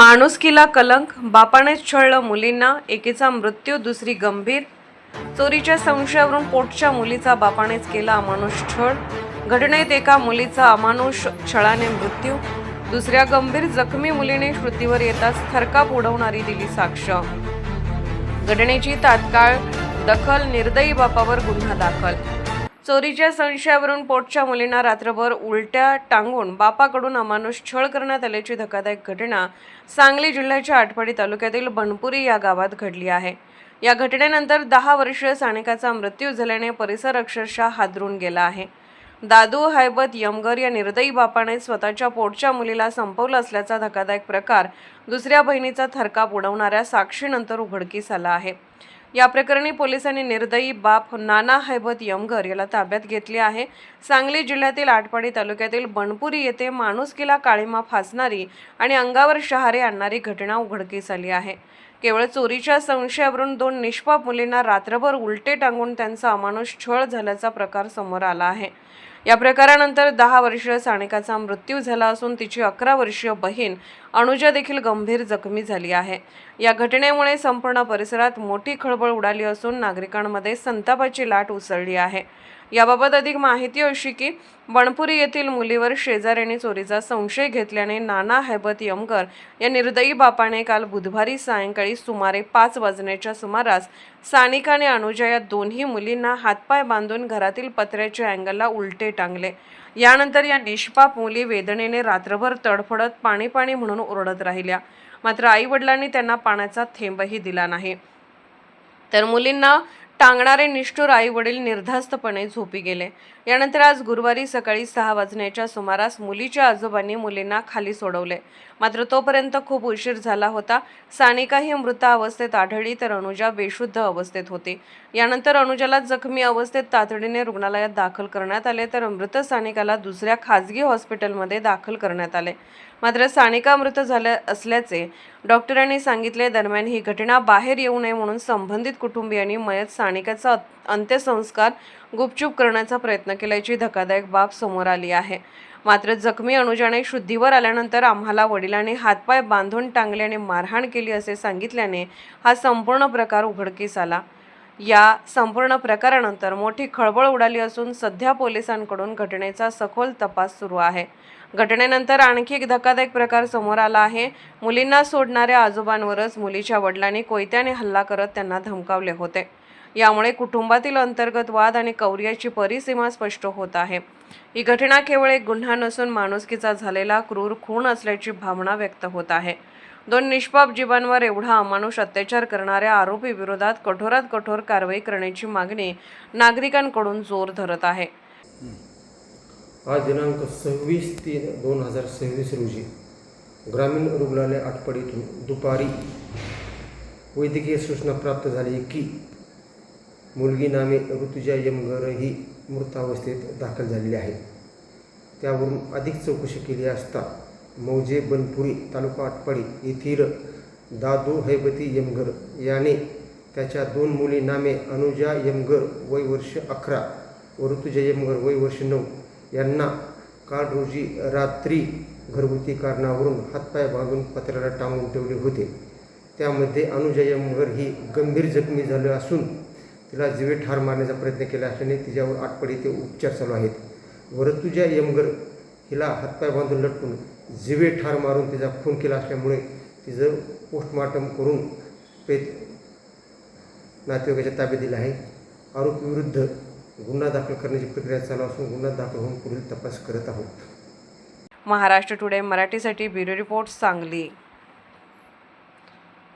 माणुसकीला कलंक, बापानेच छळलं मुलींना, एकीचा मृत्यू, दुसरी गंभीर. चोरीच्या संशयावरून पोटच्या मुलीचा बापानेच केला अमानुष छळ. घटनेत एका मुलीचा अमानुष छळाने मृत्यू, दुसऱ्या गंभीर जखमी मुलीने श्रुतीवर येताच थरकाप उडवणारी दिली साक्ष. घटनेची तात्काळ दखल, निर्दयी बापावर गुन्हा दाखल. चोरीच्या संशयावरून पोटच्या मुलींना रात्रभर उलट्या टांगून बापाकडून अमानुष छळ करण्यात आल्याची धक्कादायक घटना सांगली जिल्ह्याच्या आटपाडी तालुक्यातील बनपुरी या गावात घडली आहे. या घटनेनंतर 10 वर्षीय सानिकाचा मृत्यू झाल्याने परिसर अक्षरशः हादरून गेला आहे. दादू हैबत यमगर या निर्दयी बापाने स्वतःच्या पोटच्या मुलीला संपवलं असल्याचा धक्कादायक प्रकार दुसऱ्या बहिणीचा थरकाप उडवणाऱ्या साक्षीनंतर उघडकीस आला आहे. या प्रकरणी पोलिसांनी निर्दयी बाप नाना हैबत यमगर याला ताब्यात घेतले आहे. सांगली जिल्ह्यातील आटपाडी तालुक्यातील बनपुरी येथे माणुसकीला काळीमा फासणारी आणि अंगावर शहारे आणणारी घटना उघडकीस आली आहे. केवळ चोरीच्या संशयावरून 2 निष्पाप मुलींना रात्रभर उलटे टांगून त्यांचा अमानुष छळ झाल्याचा प्रकार समोर आला आहे. या प्रकारानंतर 10 वर्षीय सानिकाचा मृत्यू झाला असून तिची 11 वर्षीय बहीण अनुजा देखील गंभीर जखमी झाली आहे. या घटनेमुळे संपूर्ण परिसरात मोठी खळबळ उडाली असून नागरिकांमध्ये संतापाची लाट उसळली आहे. याबाबत अधिक माहिती अशी की बनपुरी येथील मुलीवर शेजाऱ्यांनी चोरीचा संशय घेतल्याने नाना हैबत यमगर या निर्दयी बापाने काल बुधवारी सायंकाळी सुमारे 5 वाजण्याच्या सुमारास सानिका आणि अनुजा या दोन्ही मुलींना हातपाय बांधून घरातील पत्र्याच्या अँगलला उलटे टांगले. यानंतर या निष्पाप मुली वेदनेने रात्रभर तडफडत पाणी पाणी म्हणून ओरडत राहिल्या. मात्र आई वडिलांनी त्यांना पाण्याचा थेंबही दिला नाही. तर मुलींना टांगणारे निष्ठुर आई वडील निर्धास्तपणे झोपी गेले. यानंतर आज गुरुवारी सकाळी 6 वाजण्याच्या सुमारास मुलीच्या आजोबांनी मुलींना खाली सोडवले. मात्र तोपर्यंत खूप उशीर झाला होता. सानिका ही मृत अवस्थेत आढळली तर अनुजा बेशुद्ध अवस्थेत होती. यानंतर अनुजाला जखमी अवस्थेत तातडीने रुग्णालयात दाखल करण्यात आले तर मृत सानिकाला दुसऱ्या खाजगी हॉस्पिटलमध्ये दाखल करण्यात आले. मात्र सानिका मृत झाल्या असल्याचे डॉक्टरांनी सांगितले. दरम्यान ही घटना बाहेर येऊ नये म्हणून संबंधित कुटुंबियांनी मयत सानिकाचा अंत्यसंस्कार गुपचूप करण्याचा प्रयत्न केल्याची धक्कादायक बाब समोर आली आहे. मात्र जखमी अनुजाने शुद्धीवर आल्यानंतर आम्हाला वडिलांनी हातपाय बांधून टांगले आणि मारहाण केली असे सांगितल्याने हा संपूर्ण प्रकार उघडकीस आला. या संपूर्ण प्रकारानंतर मोठी खळबळ उडाली असून सध्या पोलिसांकडून घटनेचा सखोल तपास सुरू आहे. घटनेनंतर आणखी एक धक्कादायक प्रकार समोर आला आहे. मुलींना सोडणाऱ्या आजोबांवरच मुलीच्या वडिलांनी कोयत्याने हल्ला करत त्यांना धमकावले होते. यामुळे कुटुंबातील अंतर्गत वाद आणि कौर्याची परिसीमा स्पष्ट होत आहे. ही घटना केवळ एक गुन्हा नसून माणुसकीचा झालेला क्रूर खून असल्याची भावना व्यक्त होत आहे. 2 निष्पाप जीवांवर एवढा अमानुष अत्याचार करणाऱ्या आरोपी विरोधात कठोरात कठोर कारवाई करण्याची मागणी नागरिकांकडून जोर धरत आहे. आज दिनांक 26/3/2026 रोजी ग्रामीण रुग्णालय आटपाडीतून दुपारी वैद्यकीय सूचना प्राप्त झाली की मुलगी नामे ऋतुजा यमगर ही मृत अवस्थेत दाखल झालेली आहे. त्यावरून अधिक चौकशी केली असता मौजे बनपुरी तालुका आटपाडी येथील दादू हैबती यमगर याने त्याच्या 2 मुली नामे अनुजा यमगर वय वर्ष 11 व ऋतुजा यमगर वय वर्ष 9 यांना काल रोजी रात्री घरगुती कारणावरून हातपाय बांधून पत्र्याला टांगून ठेवले होते. त्यामध्ये अनुजा यमगर ही गंभीर जखमी झाली असून तिला जीवे ठार मारण्याचा प्रयत्न केला असल्याने तिच्यावर आटपाडी येथे उपचार चालू आहेत. व ऋतुजा यमगर हिला हातपाय बांधून लटकून जीवे ठार मारून तिचा खून केला असल्यामुळे तिचं पोस्टमॉर्टम करून प्रेत नातेवाईकाच्या ताब्यात दिलं आहे. आरोपीविरुद्ध गुन्हा दाखल करण्याची प्रक्रिया चालू असून गुन्हा दाखल होऊन पुढील तपास करत आहोत. महाराष्ट्र टुडे मराठीसाठी ब्युरो रिपोर्ट, सांगली.